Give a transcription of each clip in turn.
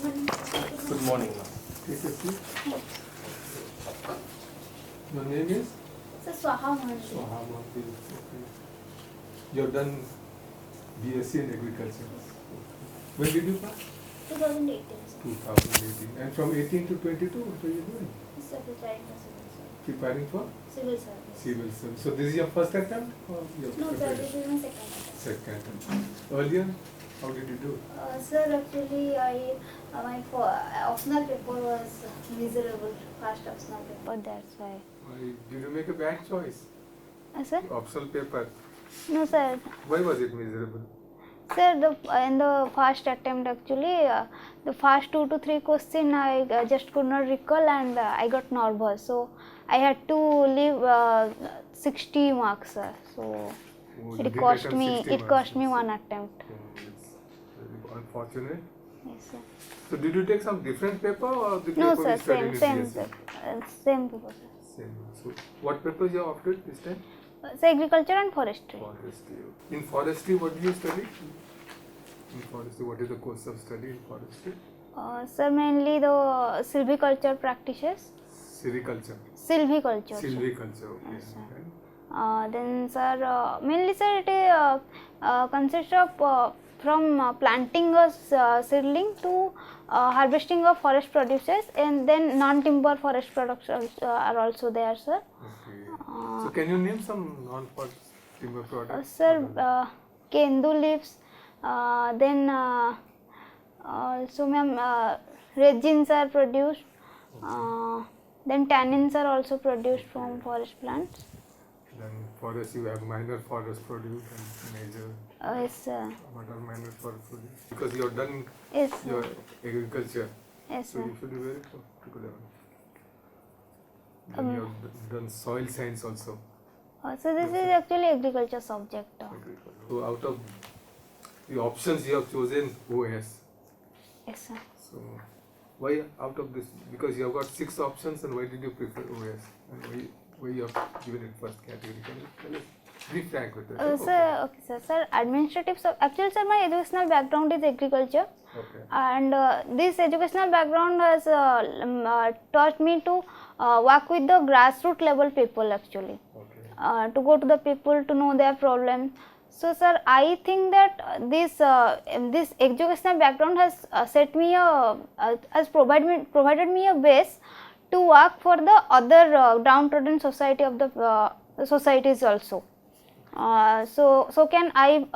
Good morning. Take a seat. Your name is? Sir, Swahamohanty. Swahamohanty. Okay. You have done BSc in agriculture. When did you pass? 2018, sir. 2018. And from 18 to 22, what were you doing? Sir, preparing for civil service. Preparing for? Civil service. Civil service. So this is your first attempt? Or your No, sir, prepared? this is my second attempt. Second attempt. Earlier, how did you do? Sir, actually, my optional paper was miserable. First optional paper, that's why. Why, did you make a bad choice? Sir? Optional paper. No, sir. Why was it miserable? Sir, in the first attempt, actually, the first 2 to 3 questions I just could not recall, and I got nervous. So I had to leave 60 marks, sir. So it cost me one attempt. It's very unfortunate. Yes, sir. So did you take some different paper or the No, paper sir, you studied in same BSc? same paper, sir. Same. So what papers you opted this time? So agriculture and forestry. Forestry. In forestry, what do you study? In forestry, what is the course of study in forestry? Sir, mainly the silviculture practices. Sericulture. Silviculture. Sir. Silviculture. Okay. Yes, sir. And Then, sir, mainly, sir, it consists of from planting a seedling to harvesting of forest produces, and then non-timber forest products are also there, sir. okay. So can you name some non-forest timber products? Sir, kendu leaves, then also, ma'am, resins are produced, then tannins are also produced from forest plants. Then forest, you have minor forest produce and major. Yes, sir. What are minor forest produce? Because you have done Yes, your sir. agriculture. Yes, So sir. you should be very particular. Then you have done soil science also. So this is actually agriculture subject. Agriculture. So out of the options you have chosen OAS. Yes, sir. So why out of this? Because you have got 6 options, and why did you prefer OAS? And why you have given it first category? Can you tell us? Be frank with us. Sir, okay, sir. Sir, administrative. Actually, sir, my educational background is agriculture, Okay. and this educational background has taught me to work with the grassroots level people actually. Okay. To go to the people to know their problem. So, sir, I think that this educational background has set me has provided me a base to work for the other downtrodden society of the societies also. So can I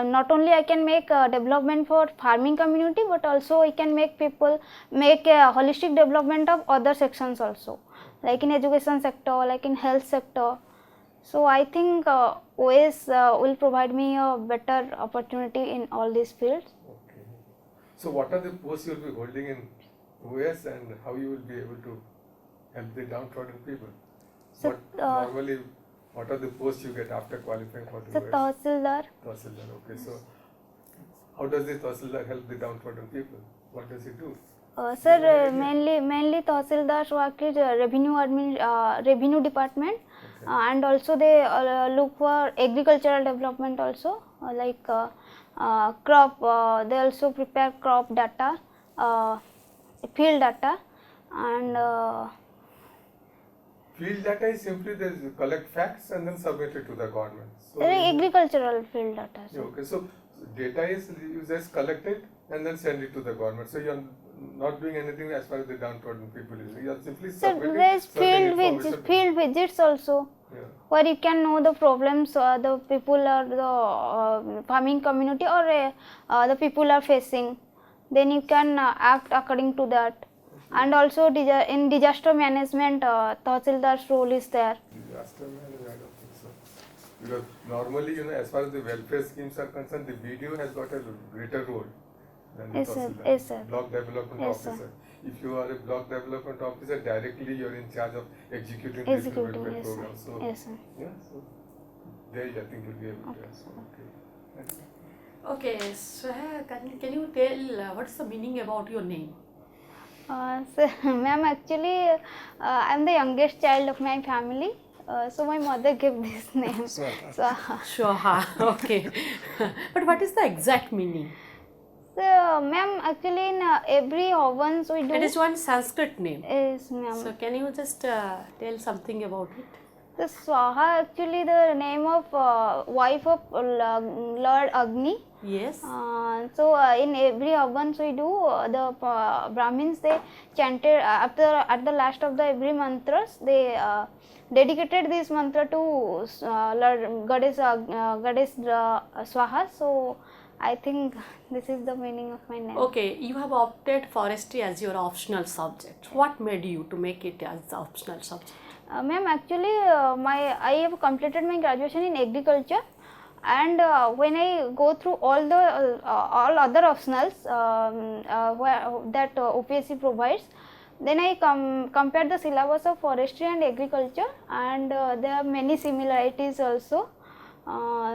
not only I can make development for farming community, but also I can make people make a holistic development of other sections also, like in education sector, like in health sector. So I think OAS will provide me a better opportunity in all these fields. Okay. So what are the posts you will be holding in OAS, and how you will be able to help the downtrodden people? So, Normally, what are the posts you get after qualifying for the So OAS? Tahsildar. Tahsildar. Okay. So how does the Tahsildar help the downtrodden people? What does it do? Sir, mainly Tahsildar's work is revenue department, Okay. and also they look for agricultural development also, like crop. They also prepare crop data, field data, and Field data is simply they collect facts and then submit it to the government. So agricultural field data. Yeah, okay, so data is you just collect it and then send it to the government. So you are not doing anything as far as the downtrodden people is. You are simply So submitting there is certain information. field visits also, Yeah. where you can know the problems the people or the farming community or the people are facing. Then you can act according to that. And also in disaster management, Tahsildar's role is there. Disaster management, I don't think so. Because normally, as far as the welfare schemes are concerned, the BDO has got a greater role than the Yes, sir. Tahsildar. Yes, sir. Block development Yes, sir. officer. If you are a block development officer, directly you are in charge of executing this welfare Yes, sir. program. So, Yes, sir. yeah, so there I think you'll be able to answer. Okay. Thank you. Okay, Swaha, can you tell what's the meaning about your name? So, ma'am, actually, I am the youngest child of my family. So my mother gave this name. Swaha. Okay. But what is the exact meaning? So, ma'am, actually in every ovens we do. It is one Sanskrit name. Yes, ma'am. So can you just tell something about it? The Swaha actually the name of wife of Lord Agni. Yes. So in every ovens we do the Brahmins they chanted after at the last of the every mantras they dedicated this mantra to Lord Goddess Swaha. So I think this is the meaning of my name. Okay, you have opted forestry as your optional subject. What made you to make it as the optional subject? Ma'am, actually I have completed my graduation in agriculture, and when I go through all the all other optionals that UPSC provides, then I compare the syllabus of forestry and agriculture, and there are many similarities also.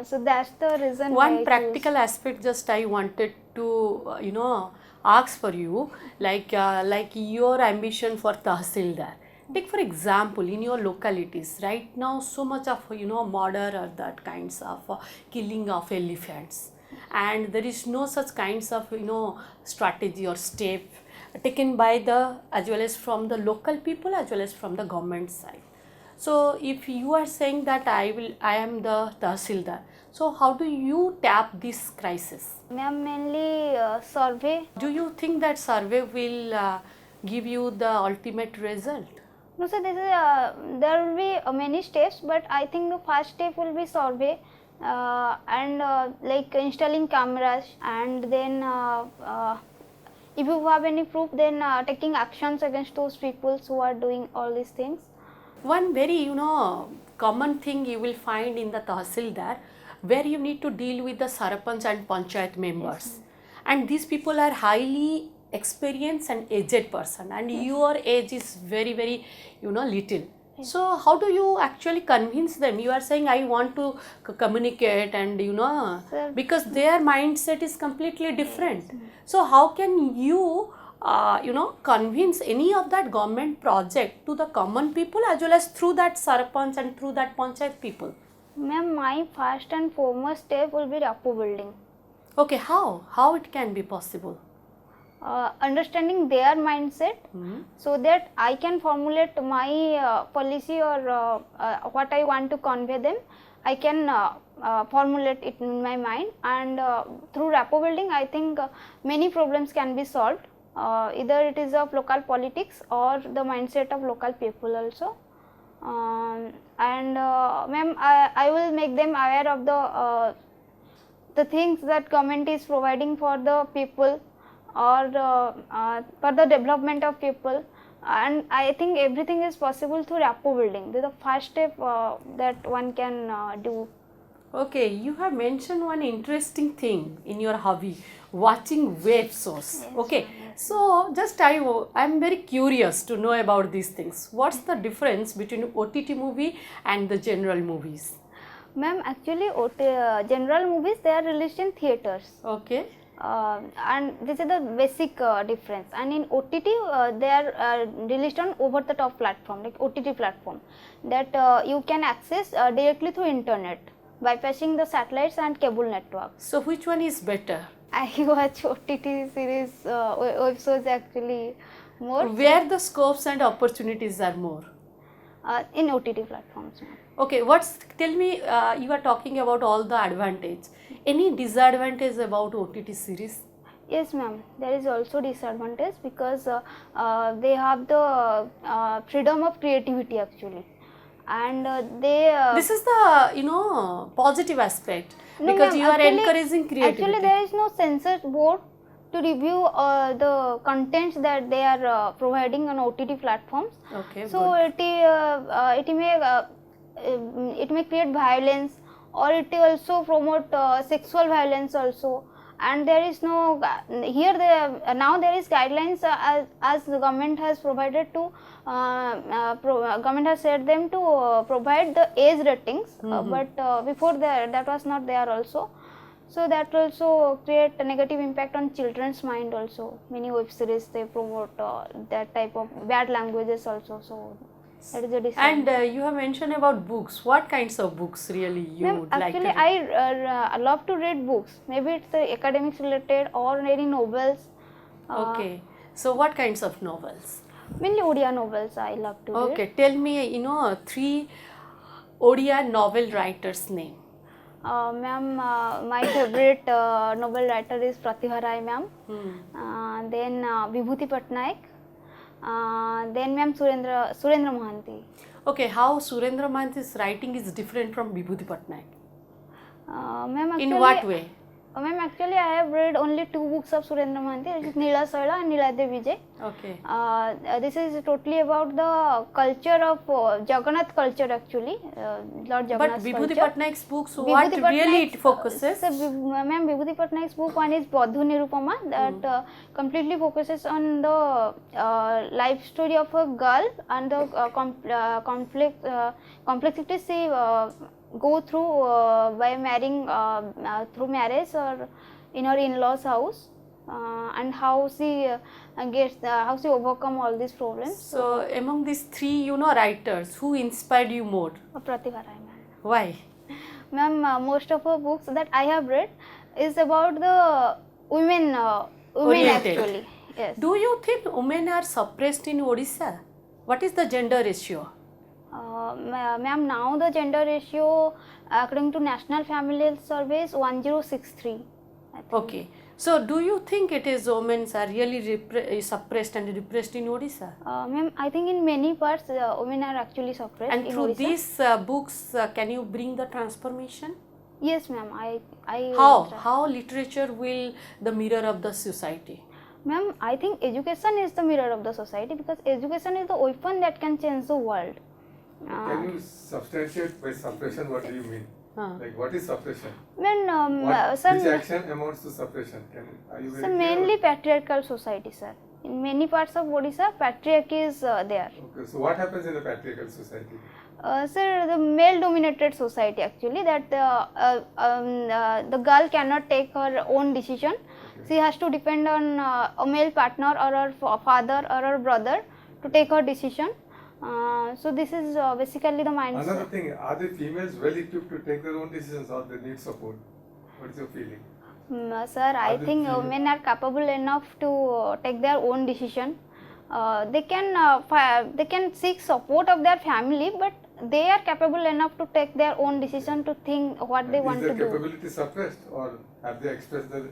So that's the reason why I One choose. practical aspect just I wanted to ask for you, like your ambition for Tahsildar. Take for example in your localities right now so much of murder or that kinds of killing of elephants, and there is no such kinds of strategy or step taken by the as well as from the local people as well as from the government side. So if you are saying that I am the Tahsildar, so how do you tap this crisis? Ma'am, mainly survey. Do you think that survey will give you the ultimate result? No, sir, this is there will be many steps, but I think the first step will be survey and like installing cameras, and then if you have any proof, then taking actions against those people who are doing all these things. One very common thing you will find in the Tahsildar, where you need to deal with the Sarpanch and Panchayat members, and these people are highly experienced and aged person, and your age is very little. So how do you actually convince them? You are saying I want to communicate, and Sir. because their mindset is completely different. So how can you convince any of that government project to the common people as well as through that Sarpanch and through that Panchayat people? Ma'am, my first and foremost step will be rapport building. Okay, how it can be possible? Understanding their mindset, so that I can formulate my policy or what I want to convey them. I can formulate it in my mind, and through rapport building I think many problems can be solved, either it is of local politics or the mindset of local people also. And ma'am, I will make them aware of the things that government is providing for the people, or for the development of people, and I think everything is possible through rapport building. This is the first step that one can do. Okay, you have mentioned one interesting thing in your hobby, watching web shows. Okay, so just I'm very curious to know about these things. What's the difference between OTT movie and the general movies? Ma'am, actually general movies they are released in theaters. Okay. And this is the basic difference, and in OTT they are released on over the top platform, like OTT platform, that you can access directly through internet, bypassing the satellites and cable network. So which one is better? I watch OTT series web shows actually more. Where the scopes and opportunities are more? In OTT platforms. Okay, tell me, you are talking about all the advantage. Any disadvantage about OTT series? Yes, ma'am. There is also disadvantage because they have the freedom of creativity actually, and they. This is the positive aspect, No, because ma'am, you are actually- encouraging creativity. Actually, there is no censor board to review the contents that they are providing on OTT platforms. Okay, So good. it may create violence, or it also promote sexual violence also. And there is no now there is guidelines as the government has provided to government has said them to provide the age ratings, but before that was not there also. So that also create a negative impact on children's mind also. Many web series they promote that type of bad languages also. So That is a difference. And you have mentioned about books. What kinds of books really you Ma'am, would like to actually, read? I love to read books. Maybe it's academics related or any novels. Okay. So what kinds of novels? Mainly Odia novels I love to read. Okay. Tell me, 3 Odia novel writers' name. Ma'am, my favorite novel writer is Pratibha Rai ma'am. Then Vibhuti Patnaik. Then ma'am Surendra Mohanty. Okay. How Surendra Mohanty's writing is different from Vibhuti Patnaik? Ma'am, actually, In what way? Ma'am, actually, I have read only 2 books of Surendra Mohanty, which is Neela Soila and Neelade Vijay. Okay. This is totally about the culture of Jagannath culture actually, Lord But Jagannath's Vibhuti culture. Patnaik's books, what really it focuses? Ma'am, Vibhuti Patnaik's book, one is Badhu Nirupama, that completely focuses on the life story of a girl and the complexities she go through by marrying through marriage or in her in-laws house, and how she how she overcome all these problems. So among these 3, writers, who inspired you more? Pratibha Rai ma'am. Why? Ma'am, most of her books that I have read is about the women Oriented. actually. Yes. Do you think women are suppressed in Odisha? What is the gender ratio? Ma'am, now the gender ratio according to National Family Health Survey is 1063. I think. Okay. So do you think it is women are really suppressed and repressed in Odisha? Ma'am, I think in many parts women are actually suppressed. And in through Odisha. these books, can you bring the transformation? Yes, ma'am. I How literature will the mirror of the society? Ma'am, I think education is the mirror of the society, because education is the weapon that can change the world. Can you substantiate by suppression? What do you mean? Like, what is suppression? When Which action amounts to suppression? Are you very clear? mainly patriarchal society, sir. In many parts of Odisha, patriarchy is there. Okay, so what happens in a patriarchal society? Sir, the male-dominated society actually, that the girl cannot take her own decision. Okay. She has to depend on a male partner or her father or her brother to take her decision. So this is basically the mindset. Another thing, are the females well equipped to take their own decisions, or they need support? What is your feeling? Sir, I think women are capable enough to take their own decision. They can seek support of their family, but they are capable enough to take their own decision, to think what they want to Is their do. capability suppressed, or have they expressed their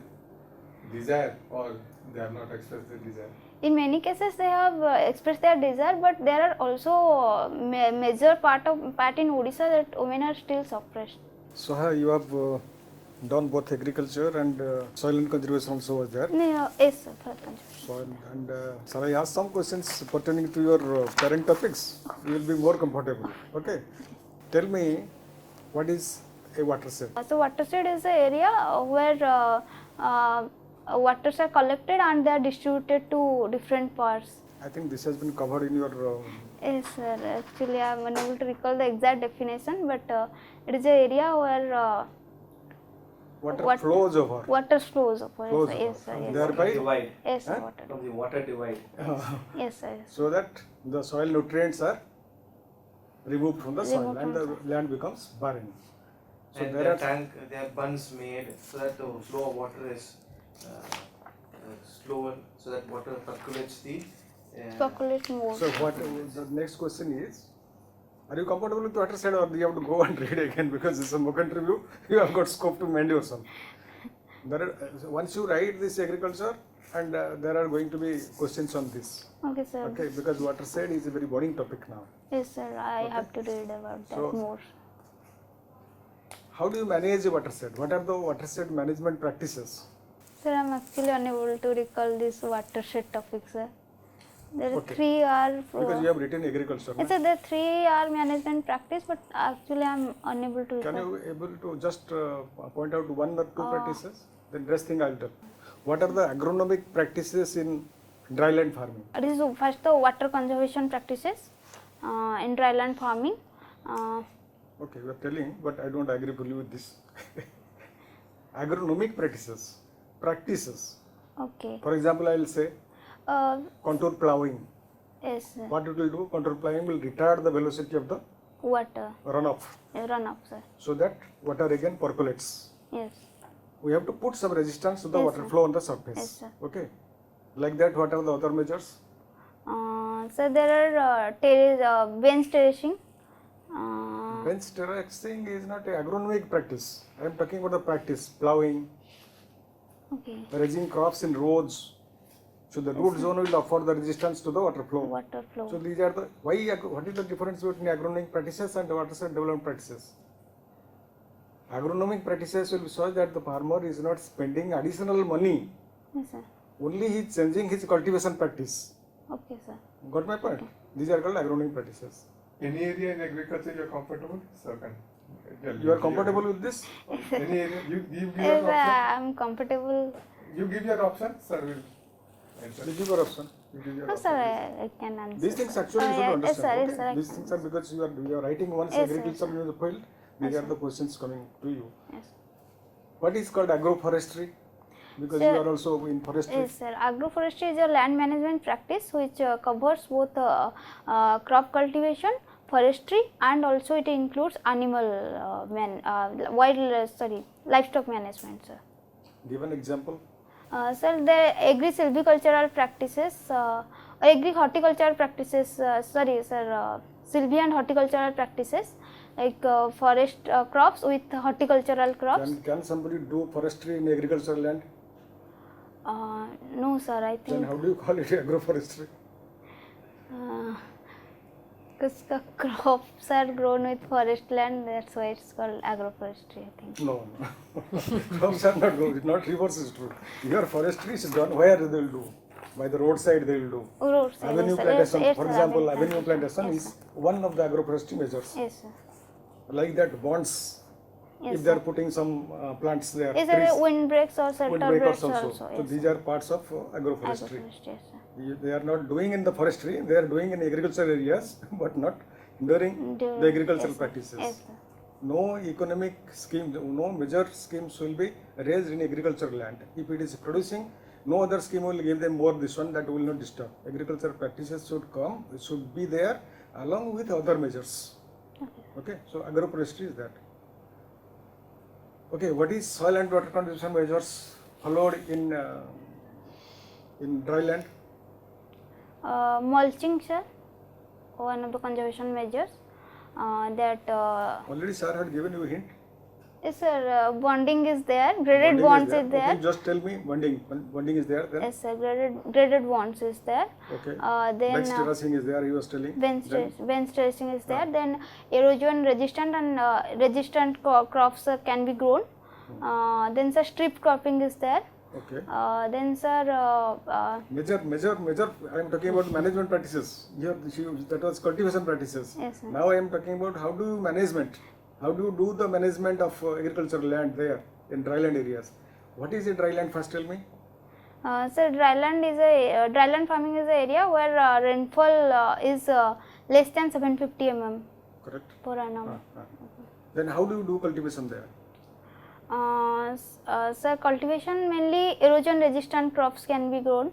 desire, or they have not expressed their desire? In many cases, they have expressed their desire, but there are also major part in Odisha that women are still suppressed. Swaha, you have done both agriculture and soil and conservation also was there. Yes, sir. Soil and shall I ask some questions pertaining to your current topics? You will be more comfortable. Okay. Tell me, what is a watershed? So watershed is an area where waters are collected and they are distributed to different parts. I think this has been covered in your. Yes, sir. Actually, I am unable to recall the exact definition, but it is an area where water flows over. water flows over. Flows Yes, sir. over. Yes, Thereby, divide yes, sir. Huh? Water. from the water divide. Yes, sir. Yes. so that the soil nutrients are removed from the soil Removed and from the land becomes barren. So And there there are are bunds made so that the flow of water is slower, so that water percolates the. Speculate more. So what the next question is, are you comfortable with watershed, or do you have to go and read again, because it's a mock interview, you have got scope to mend yourself. There are, once you write this agriculture, and there are going to be questions on this. Okay, sir. Okay, because watershed is a very boring topic now. Yes, sir. I have to read about that So- more. How do you manage a watershed? What are the watershed management practices? Sir, I am actually unable to recall this watershed topic, sir. There are Okay. 3 are. Because you have written agriculture. Yes, na? sir, there are 3 are management practice, but actually I am unable to Can recall. you able to just point out 1 or 2 practices? Then rest thing I will tell. What are the agronomic practices in dryland farming? This is first the water conservation practices in dryland farming. Okay, you are telling, but I don't agree fully with this. Agronomic practices. Okay. For example, I will say Uh, contour plowing. Yes, sir. What it will do? Contour plowing will retard the velocity of the Water. runoff, Run up, sir. so that water again percolates. Yes. We have to put some resistance to the Yes, water sir. flow on the surface. Yes, sir. Okay. Like that, what are the other measures? So there are bench terracing. Bench terracing is not an agronomic practice. I am talking about the practice, plowing, Okay. raising crops in roads. So the root zone will offer the resistance to the water flow. Water flow. So these are the what is the difference between agronomic practices and watershed development practices? Agronomic practices will show that the farmer is not spending additional money, Yes, sir. only he is changing his cultivation practice. Okay, sir. Got my point? These are called agronomic practices. Any area in agriculture you are comfortable? Sir, can tell You are comfortable with this? Any area? You give Yes, your option. I'm comfortable. You give your option, sir will answer. You give your option. You give your No, option. sir, I can answer. These things sir. actually you should Yes, understand. sir, yes, Okay? sir, I These can things are because you are writing once Yes, sir, agriculture in the field. These Yes, are the questions coming to you. Yes. What is called agroforestry? Because Sir, you are also in forestry. Yes, sir. Agroforestry is a land management practice which covers both crop cultivation, forestry, and also it includes livestock management, sir. Give an example. Sir, the agri-silvicultural practices, agri-horticultural practices, silvi and horticultural practices like forest crops with horticultural crops. Can somebody do forestry in agricultural land? No, sir, I Then think how do you call it agroforestry? because the crops are grown with forest land, that's why it's called agroforestry, I think. No. Crops are not grown. It's not reverse is true. Your forestry is done where they will do. By the roadside they will do. Roadside, Avenue yes, sir. plantation, Yes, for sir, example, avenue plantation Yes, is sir. one of the agroforestry measures. Yes, sir. Like that, bonds, Yes, if they are sir. putting some plants there, Is there trees, windbreaks or shelter windbreakers breaks also. also? So Yes, these sir. are parts of agroforestry. Agroforestry, yes, sir. They are not doing in the forestry, they are doing in agricultural areas, but not during the agricultural Yes, sir. practices. Yes, sir. No economic scheme, no major schemes will be raised in agricultural land. If it is producing, no other scheme will give them more this one, that will not disturb. Agricultural practices should be there along with other measures. Okay, so agroforestry is that. Okay, what is soil and water conservation measures followed in dry land? Mulching, sir, one of the conservation measures. Already sir had given you a hint. Yes, sir, bonding is there, graded Bonding bonds is there. Okay, just tell me bonding is there then. Yes, sir, graded bonds is there. Okay. Then Bench terracing is there, he was telling. bench Then terracing is there. Then erosion resistant and resistant crops can be grown. Then sir, strip cropping is there. okay. Then sir, Measure. I am talking about management practices. Here, that was cultivation practices. Yes, sir. Now I am talking about how do you management? How do you do the management of agricultural land there in dryland areas? What is a dryland? First, tell me. sir, dryland farming is an area where rainfall is less than 750 mm Correct. per annum. Then how do you do cultivation there? Sir, cultivation mainly erosion resistant crops can be grown.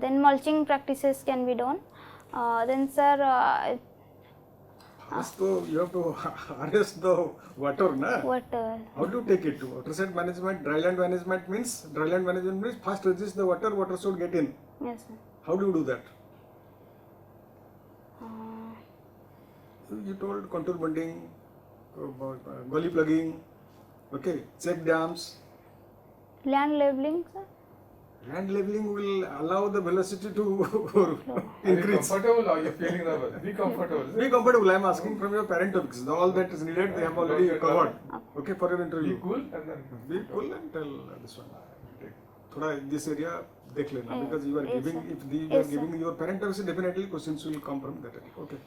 Then mulching practices can be done. Then sir, So you have to harvest the water, na? what? How do you take it? Watershed management, dryland management means first resist the water, water should get in. Yes, sir. How do you do that? You told contour bunding, gully plugging, okay, check dams. Land leveling, sir. Land leveling will allow the velocity to Are you increase. comfortable or you feeling nervous? Be comfortable. Be comfortable. I am asking from your parent topics. All that is needed, they have already covered. Okay, for your Be interview. cool and then Be cool and tell this one. Thoda this area dekh lena, because you are Yes, giving, sir. if you are Yes, sir. giving your parent topics, definitely questions will come from that. Okay.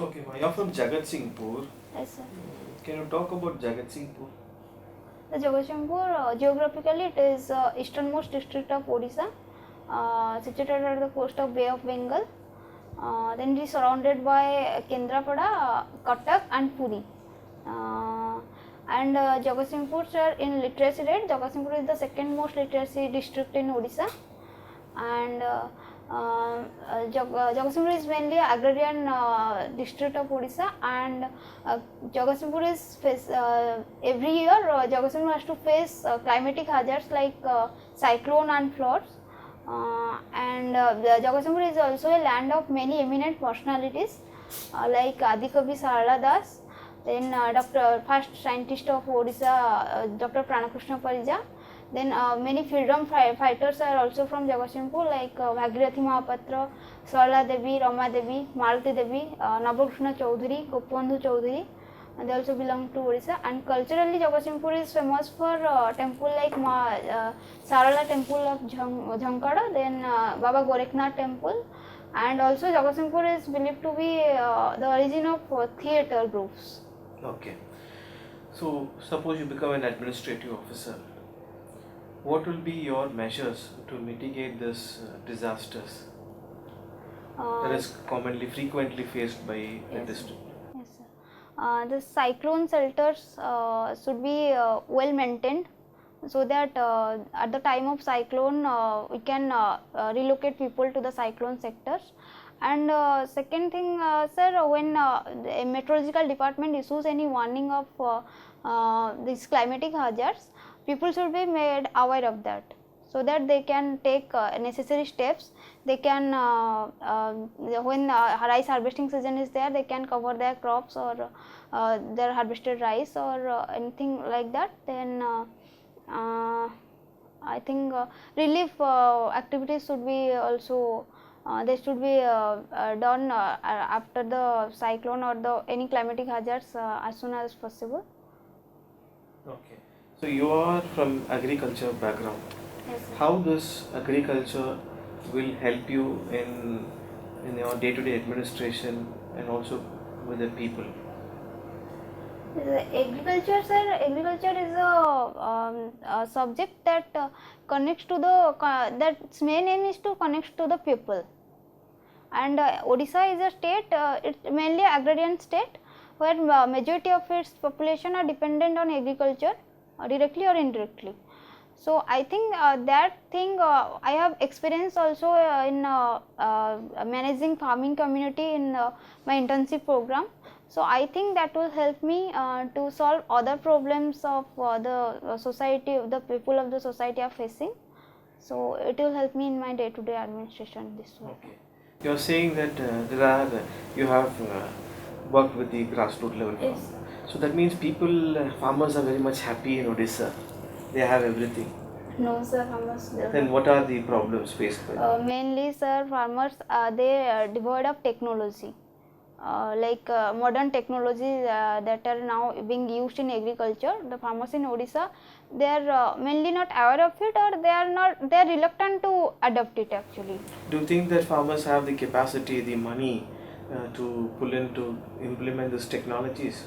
Okay, you're from Jagatsinghpur. Yes, sir. Can you talk about Jagatsinghpur? The Jagatsinghpur, geographically it is easternmost district of Odisha, situated at the coast of Bay of Bengal. Then it is surrounded by Kendrapada, Cuttack and Puri. And Jagatsinghpur, sir, in literacy rate, Jagatsinghpur is the second most literacy district in Odisha. And Jagatsinghpur is mainly agrarian district of Odisha, and Jagatsinghpur is every year Jagatsinghpur has to face climatic hazards like cyclone and floods. Jagatsinghpur is also a land of many eminent personalities like Adikavi Sarala Das, then first scientist of Odisha, Dr. Pranakrishna Parija. Then many freedom fighters are also from Jagatsinghpur like Bhagirathi Mahapatra, Sarala Devi, Rama Devi, Malati Devi, Navakrishna Chaudhary, Gopabandhu Chaudhary. They also belong to Odisha. And culturally Jagatsinghpur is famous for temple like Sarala temple of Jhankada, then Baba Gorakhnath temple, and also Jagatsinghpur is believed to be the origin of theatre groups. Okay. So suppose you become an administrative officer. What will be your measures to mitigate this disasters that is commonly frequently faced by the district? Yes, sir. The cyclone shelters should be well maintained, so that at the time of cyclone we can relocate people to the cyclone sectors. And second thing, sir, when the meteorological department issues any warning of these climatic hazards, people should be made aware of that, so that they can take necessary steps. They can when rice harvesting season is there, they can cover their crops or their harvested rice or anything like that. Then I think relief activities should be also they should be done after the cyclone or any climatic hazards as soon as possible. Okay. So you are from agriculture background. Yes, sir. How this agriculture will help you in your day-to-day administration and also with the people? Agriculture, sir. Agriculture is a subject that connects to the that's main aim is to connect to the people. And Odisha is a state. It's mainly agrarian state, where majority of its population are dependent on agriculture, directly or indirectly. So I think that thing I have experience also in managing farming community in my internship program. So I think that will help me to solve other problems of the society, the people of the society are facing. So it will help me in my day-to-day administration this way. Okay. You are saying that you have worked with the grassroots level. Yes. So that means farmers are very much happy in Odisha. They have everything. No, sir, farmers. Then what are the problems faced by them? Mainly, sir, farmers they devoid of technology. Like modern technology that are now being used in agriculture. The farmers in Odisha, they are mainly not aware of it, or they are reluctant to adopt it actually. Do you think that farmers have the capacity, the money to pull in to implement these technologies?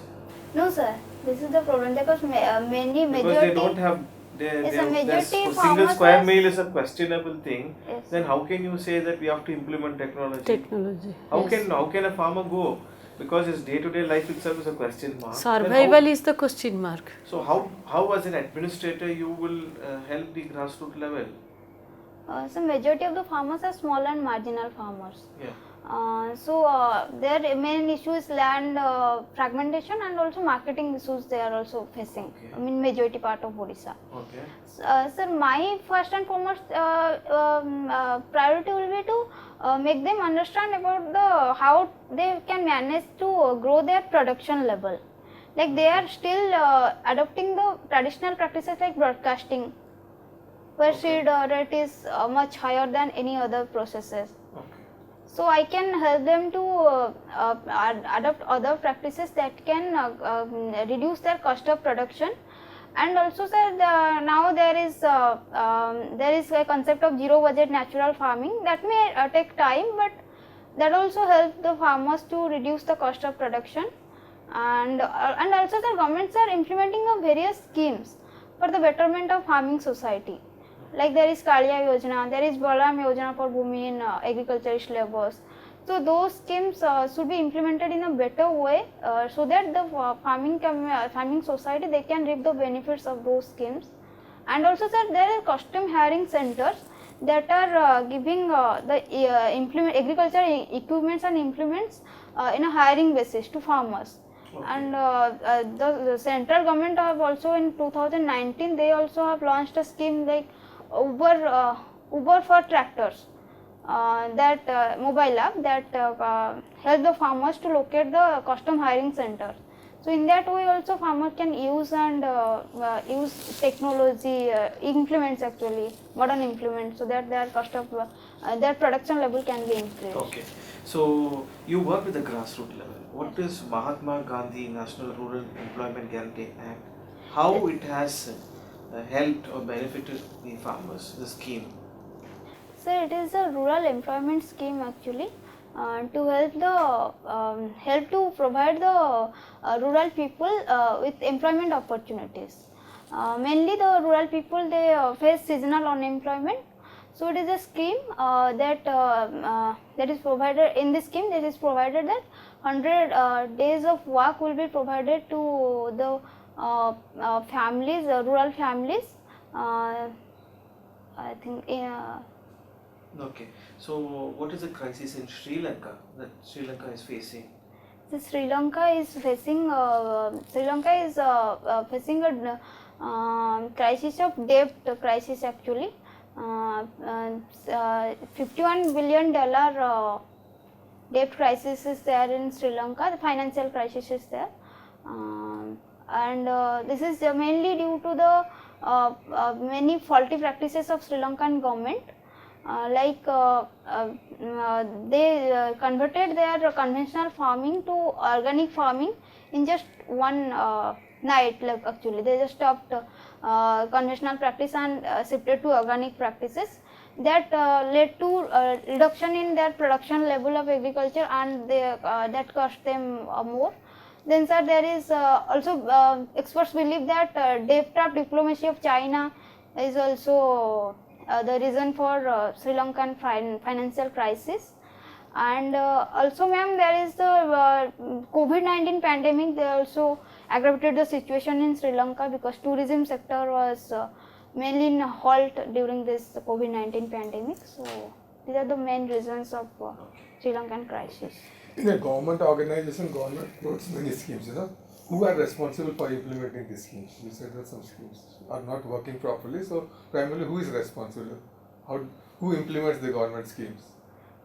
No, sir, this is the problem, because majority. Because they don't have. Single farmers square meal is a questionable thing. Yes. Then how can you say that we have to implement technology? Technology. How yes. can a farmer go? Because his day-to-day life itself is a question mark. Survival is the question mark. So how as an administrator you will help the grassroots level? So majority of the farmers are small and marginal farmers. Yeah. Their main issue is land fragmentation, and also marketing issues they are also facing. Okay. I mean, majority part of Odisha. Okay. Sir, my first and foremost priority will be to make them understand about how they can manage to grow their production level. Like they are still adopting the traditional practices like broadcasting, where seed rate is much higher than any other processes. Okay. So I can help them to adopt other practices that can reduce their cost of production. And also, sir, now there is a concept of zero budget natural farming that may take time, but that also helps the farmers to reduce the cost of production. And also the governments are implementing various schemes for the betterment of farming society. Like there is Kaliya Yojana, there is Balaram Yojana for Bhumihin agriculturist laborers. So those schemes should be implemented in a better way, so that the farming society, they can reap the benefits of those schemes. And also, sir, there are custom hiring centers that are giving the agriculture equipments and implements in a hiring basis to farmers. And the central government have also in 2019 they also have launched a scheme like Uber for tractors, that mobile app that help the farmers to locate the custom hiring center. So in that way also farmers can use and use technology implements, actually modern implements, so that their their production level can be increased. Okay, so you work with the grassroots level. What is Mahatma Gandhi National Rural Employment Guarantee Act? How it has helped or benefited the farmers, the scheme? So it is a rural employment scheme actually, to help to provide the rural people with employment opportunities. Mainly the rural people, they face seasonal unemployment. So it is a scheme that is provided in this scheme. That is provided that 100 days of work will be provided to the families, rural families. I think. Okay, so what is the crisis in Sri Lanka that Sri Lanka is facing? Sri Lanka is facing a crisis of debt crisis actually. $51 billion debt crisis is there in Sri Lanka. The financial crisis is there, and this is mainly due to the many faulty practices of Sri Lankan government. They converted their conventional farming to organic farming in just one night. Like actually, they just stopped conventional practice and shifted to organic practices. That led to reduction in their production level of agriculture, and that cost them more. Then, sir, there is also experts believe that debt trap diplomacy of China is also the reason for Sri Lankan financial crisis. And also, ma'am, there is the COVID-19 pandemic. They also aggravated the situation in Sri Lanka because tourism sector was mainly in halt during this COVID-19 pandemic. So these are the main reasons of Sri Lankan crisis. In a government organization, government promotes many schemes, Who are responsible for implementing these schemes? You said that some schemes are not working properly, so primarily who is responsible? Who implements the government schemes?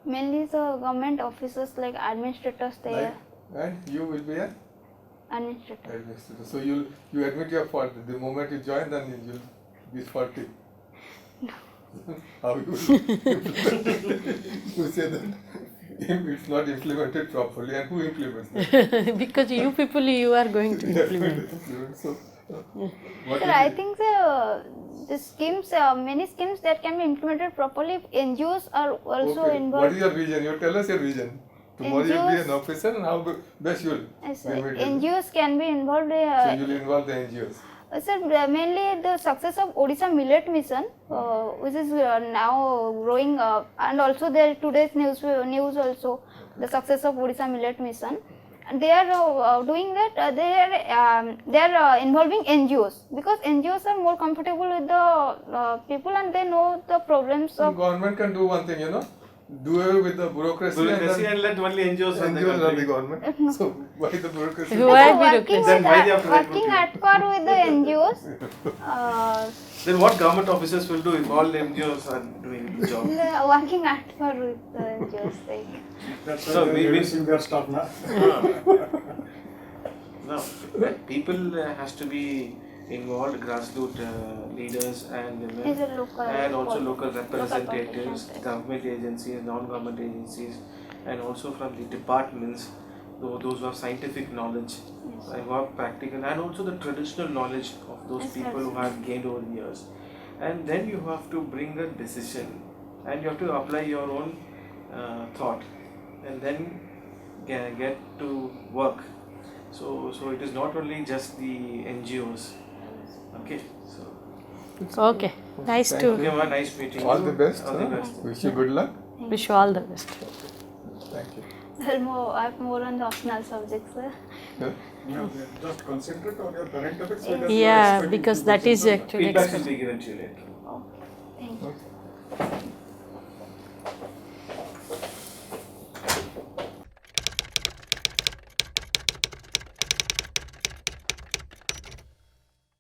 Mainly the government officers like administrators there. And you will be an Administrator. So you admit your fault. The moment you join, then you'll be faulty. How you say that it's not implemented properly, and who implements that? Because you people, you are going to implement. So, Sir, I think the schemes, many schemes that can be implemented properly if NGOs are also involved. What is your vision? You tell us your vision. Tomorrow you'll be an officer, and how best you'll NGOs can be involved. So you'll involve the NGOs. Sir, mainly the success of Odisha Millet Mission, which is now growing, and also there today's news also the success of Odisha Millet Mission. And they are doing that. They are involving NGOs because NGOs are more comfortable with the people and they know the problems of. Government can do one thing, do away with the bureaucracy and let only NGOs run run the government. So why the bureaucracy? Why bureaucracy? Then why they have to Working at par with the NGOs. Then what government officers will do if all NGOs are doing the job? Working at par with the NGOs. That's So why we they will- reducing their staff now. No, people has to be involved, grassroots leaders and women, Is a local and also local local representatives, politicians. government agencies, non-government agencies, and also from the departments, those who have scientific knowledge, and who have practical, and also the traditional knowledge of those Yes, people yes. who have gained over the years. And then you have to bring a decision, and you have to apply your own thought, and then get to work. So it is not only just the NGOs. Okay, so Okay, nice to okay, ma, nice meeting you. All the best. All the best. Wish you good luck. wish you all the best. Thank you. I have more on the optional subjects, sir. Yeah, just concentrate on your current topics. Yeah, because you are expecting because few that is questions on actually Feedback will be given to you later.